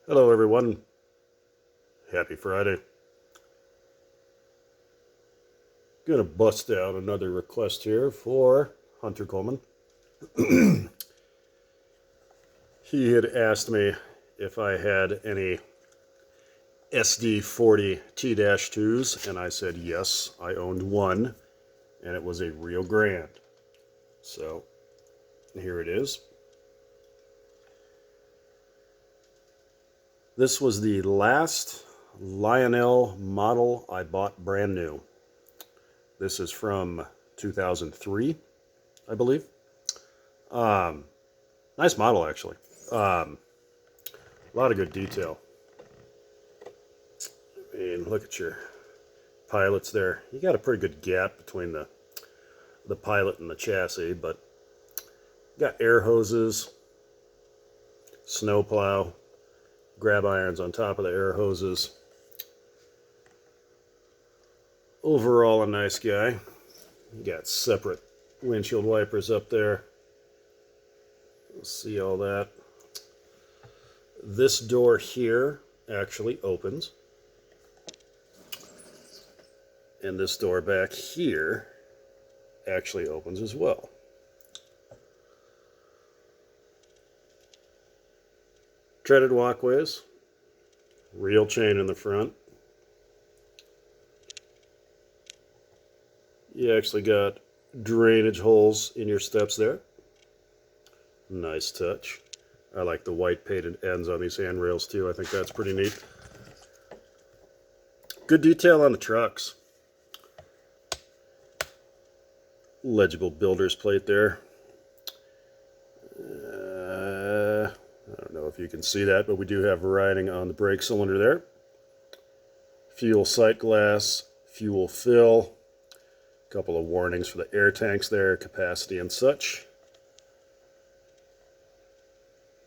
Hello everyone, happy Friday. Gonna bust out another request here for Hunter Coleman. He had asked me if I had any SD40T-2s, and I said yes, I owned one, and it was a Rio Grande. So here it is. This was the last Lionel model I bought brand new. This is from 2003, I believe. Nice model, actually. A lot of good detail. And look at your pilots there. You got a pretty good gap between the pilot and the chassis, but you got air hoses, snowplow, grab irons on top of the air hoses. Overall, a nice guy. You got separate windshield wipers up there. You'll see all that. This door here actually opens. And this door back here actually opens as well. Treaded walkways, real chain in the front. You actually got drainage holes in your steps there. Nice touch. I like the white painted ends on these handrails too. I think that's pretty neat. Good detail on the trucks. Legible builder's plate there. I don't know if you can see that, but we do have writing on the brake cylinder there. Fuel sight glass, fuel fill. A couple of warnings for the air tanks there, capacity and such.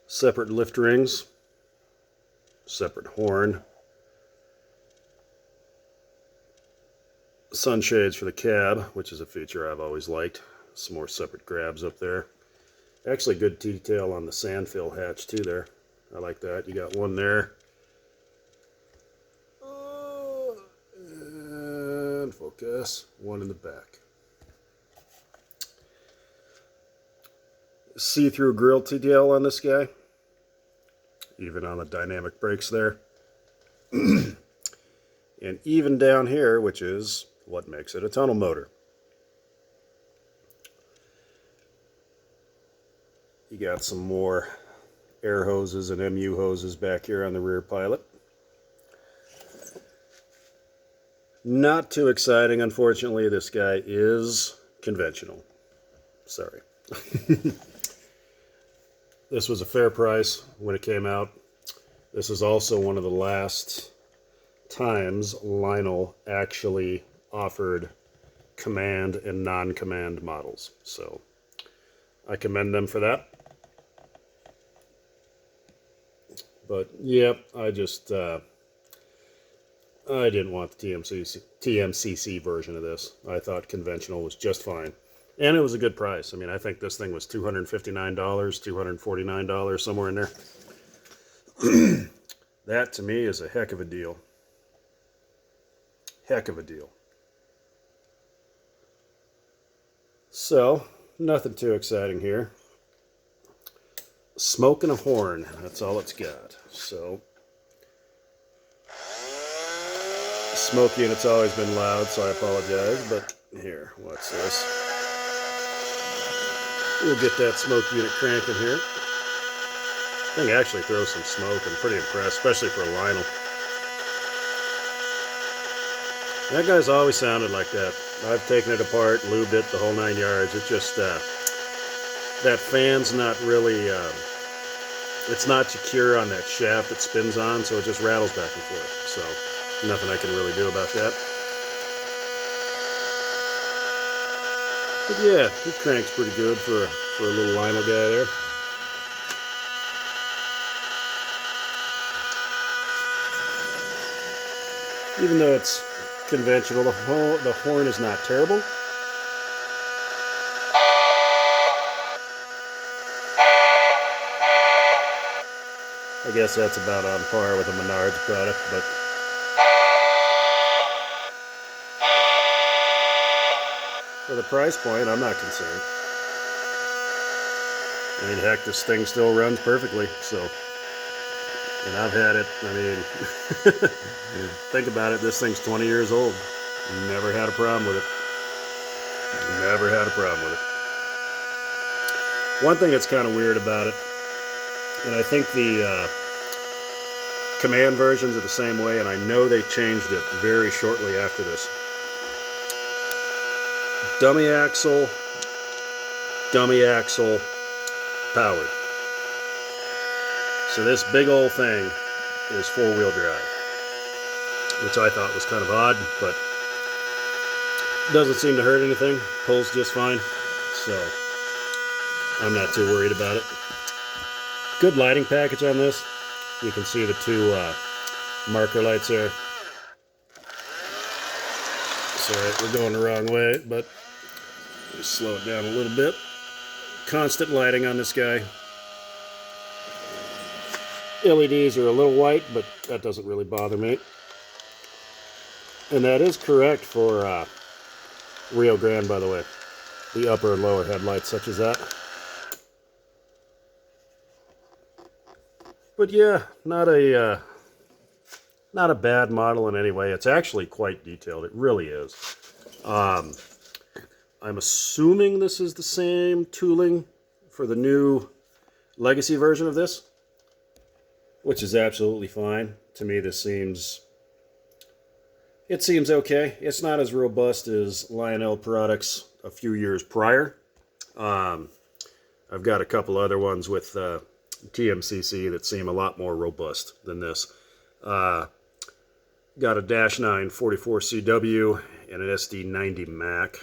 Separate lift rings. Separate horn. Sunshades for the cab, which is a feature I've always liked. Some more separate grabs up there. Actually, good detail on the sand fill hatch too there. I like that. You got one there. And focus. One in the back. See-through grille detail on this guy. Even on the dynamic brakes there. And even down here, which is what makes it a tunnel motor. You got some more air hoses and MU hoses back here on the rear pilot. Not too exciting, unfortunately. This guy is conventional. Sorry. This was a fair price when it came out. This is also one of the last times Lionel actually offered command and non-command models. So I commend them for that. But yep, I didn't want the TMCC version of this. I thought conventional was just fine. And it was a good price. I mean, I think this thing was $259, $249, somewhere in there. That, to me, is a heck of a deal. Heck of a deal. So, nothing too exciting here. Smoke and a horn. That's all it's got. So, smoke unit's always been loud, so I apologize. But here, watch this. We'll get that smoke unit cranking here. Thing actually throws some smoke. I'm pretty impressed, especially for a Lionel. That guy's always sounded like that. I've taken it apart, lubed it, the whole 9 yards. It just, that fan's not really, it's not secure on that shaft it spins on, so it just rattles back and forth. So, nothing I can really do about that. But yeah, he cranks pretty good for a little Lionel guy there. Even though it's conventional, the horn is not terrible. I guess that's about on par with a Menards product, but for the price point, I'm not concerned. I mean, heck, this thing still runs perfectly, so. And I've had it, I mean, think about it, this thing's 20 years old. Never had a problem with it. Never had a problem with it. One thing that's kind of weird about it, and I think the command versions are the same way, and I know they changed it very shortly after this. Dummy axle, powered. So this big old thing is four-wheel drive, which I thought was kind of odd, but doesn't seem to hurt anything. Pulls just fine, so I'm not too worried about it. Good lighting package on this. You can see the two marker lights there. Sorry, we're going the wrong way, but just slow it down a little bit. Constant lighting on this guy. LEDs are a little white, but that doesn't really bother me. And that is correct for Rio Grande, by the way. The upper and lower headlights, such as that. But yeah, not a bad model in any way. It's actually quite detailed. It really is. I'm assuming this is the same tooling for the new Legacy version of this, which is absolutely fine. To me, this seems okay. It's not as robust as Lionel products a few years prior. I've got a couple other ones with TMCC that seem a lot more robust than this. Got a Dash 9 44CW and an SD90 Mac.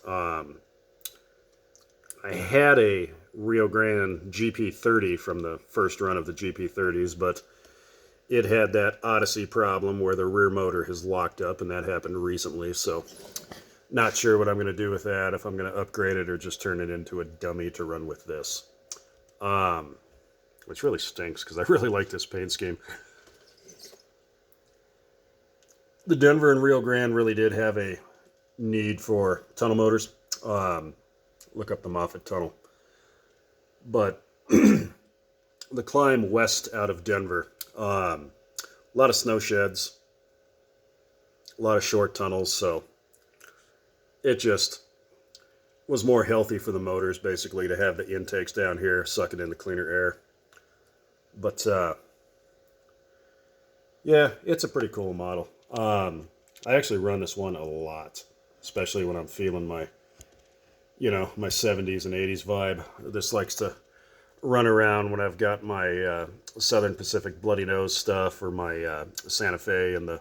I had a Rio Grande GP30 from the first run of the GP30s, but it had that Odyssey problem where the rear motor has locked up, and that happened recently, so not sure what I'm going to do with that, if I'm going to upgrade it or just turn it into a dummy to run with this. Which really stinks, because I really like this paint scheme. The Denver and Rio Grande really did have a need for tunnel motors. Look up the Moffat tunnel. But the climb west out of Denver, a lot of snow sheds, a lot of short tunnels, so it just was more healthy for the motors, basically, to have the intakes down here sucking in the cleaner air. But yeah, it's a pretty cool model. I actually run this one a lot, especially when I'm feeling my, my 70s and 80s vibe. This likes to run around when I've got my Southern Pacific Bloody Nose stuff, or my Santa Fe and the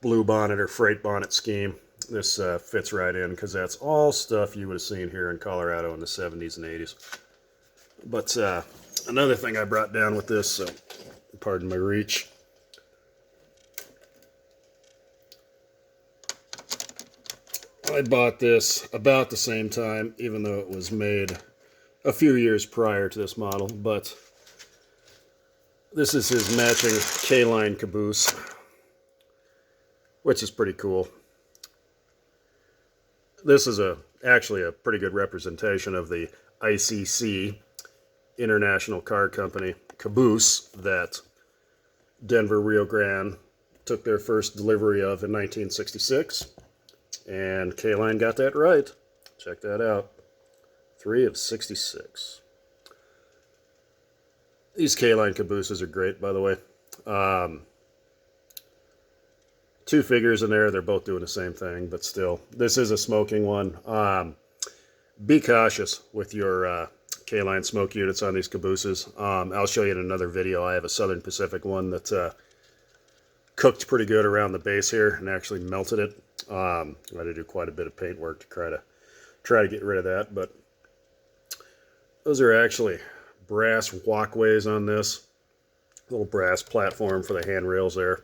blue bonnet or freight bonnet scheme. This fits right in, because that's all stuff you would have seen here in Colorado in the 70s and 80s. But another thing I brought down with this, so pardon my reach. I bought this about the same time, even though it was made a few years prior to this model, but this is his matching K-line caboose, which is pretty cool. This is actually a pretty good representation of the ICC, International Car Company, caboose that Denver Rio Grande took their first delivery of in 1966. And K-Line got that right. Check that out. 3 of 66. These K-Line cabooses are great, by the way. 2 figures in there. They're both doing the same thing, but still. This is a smoking one. Be cautious with your K-Line smoke units on these cabooses. I'll show you in another video. I have a Southern Pacific one that cooked pretty good around the base here and actually melted it. I had to do quite a bit of paint work to try to get rid of that, but those are actually brass walkways on this. Little brass platform for the handrails there.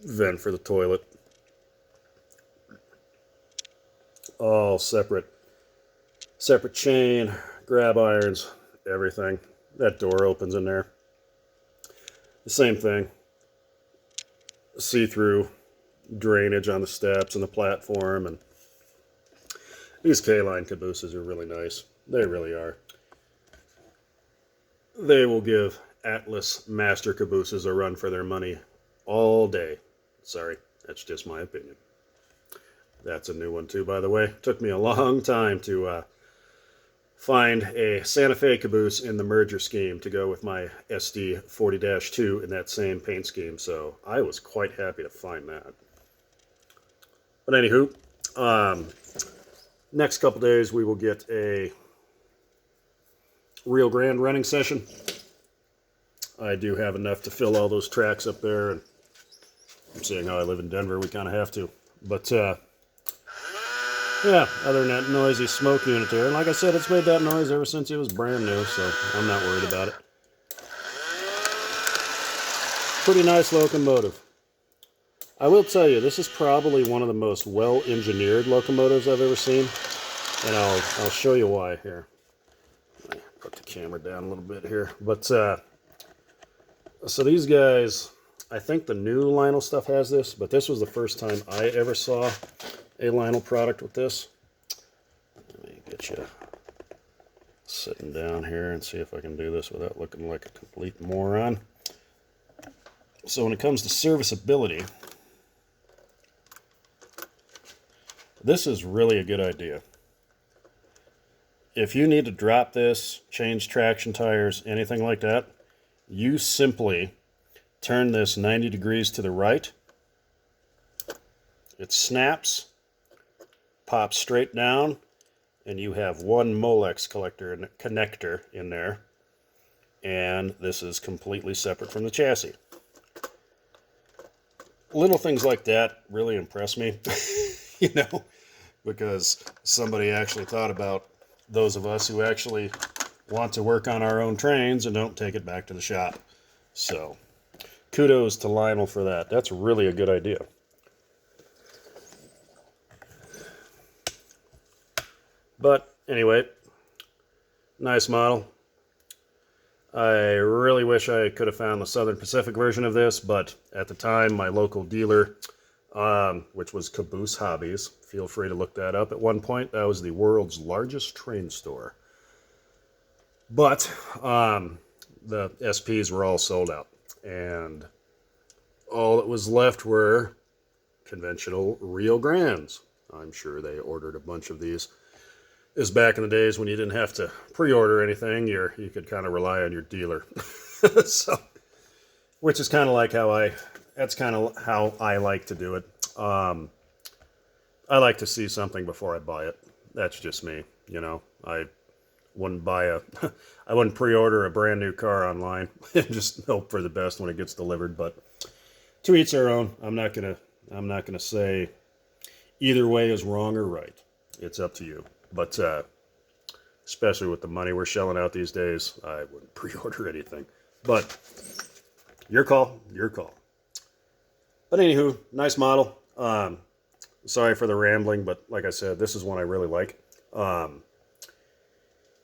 Vent for the toilet. All separate chain, grab irons, everything. That door opens in there. The same thing. See-through drainage on the steps and the platform. And these K-line cabooses are really nice. They really are. They will give Atlas Master cabooses a run for their money all day. Sorry, that's just my opinion. That's a new one too, by the way. Took me a long time to find a Santa Fe caboose in the merger scheme to go with my SD40T-2 in that same paint scheme, so I was quite happy to find that. But anywho, next couple days we will get a Rio Grande running session. I do have enough to fill all those tracks up there, and seeing how I live in Denver, we kind of have to. But yeah, other than that noisy smoke unit there, and like I said, it's made that noise ever since it was brand new, so I'm not worried about it. Pretty nice locomotive. I will tell you, this is probably one of the most well-engineered locomotives I've ever seen, and I'll show you why here. Put the camera down a little bit here, but so these guys, I think the new Lionel stuff has this, but this was the first time I ever saw a Lionel product with this. Let me get you sitting down here and see if I can do this without looking like a complete moron. So when it comes to serviceability, this is really a good idea. If you need to drop this, change traction tires, anything like that, you simply turn this 90 degrees to the right. It snaps, pops straight down, and you have one Molex connector in there. And this is completely separate from the chassis. Little things like that really impress me, you know, because somebody actually thought about those of us who actually want to work on our own trains and don't take it back to the shop. So, kudos to Lionel for that. That's really a good idea. But anyway, nice model. I really wish I could have found the Southern Pacific version of this, but at the time, my local dealer, which was Caboose Hobbies, feel free to look that up. At one point, that was the world's largest train store. But the SPs were all sold out, and all that was left were conventional Rio Grandes. I'm sure they ordered a bunch of these. It was back in the days when you didn't have to pre-order anything. You could kind of rely on your dealer. So, which is kind of like that's kind of how I like to do it. I like to see something before I buy it. That's just me, you know. I wouldn't pre-order a brand new car online and just hope for the best when it gets delivered. But to each their own. I'm not gonna say either way is wrong or right. It's up to you. But especially with the money we're shelling out these days, I wouldn't pre-order anything. But your call, your call. But anywho, nice model. Sorry for the rambling, but like I said, this is one I really like. And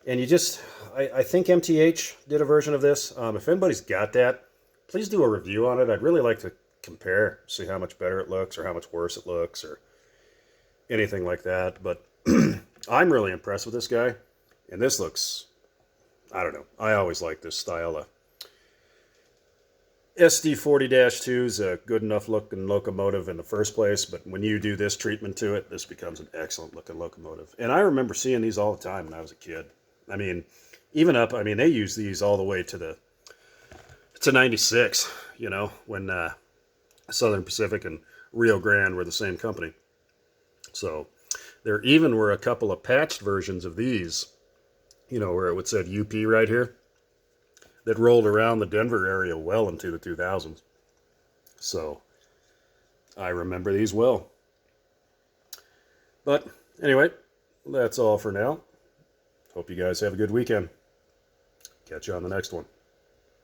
you just, I think MTH did a version of this. If anybody's got that, please do a review on it. I'd really like to compare, see how much better it looks or how much worse it looks or anything like that. But I'm really impressed with this guy, and this looks, I don't know, I always like this style. SD40-2 is a good enough looking locomotive in the first place, but when you do this treatment to it, this becomes an excellent looking locomotive. And I remember seeing these all the time when I was a kid. I mean, they use these all the way to 96, you know, when Southern Pacific and Rio Grande were the same company. So there even were a couple of patched versions of these, you know, where it would say UP right here, that rolled around the Denver area well into the 2000s. So I remember these well. But anyway, that's all for now. Hope you guys have a good weekend. Catch you on the next one.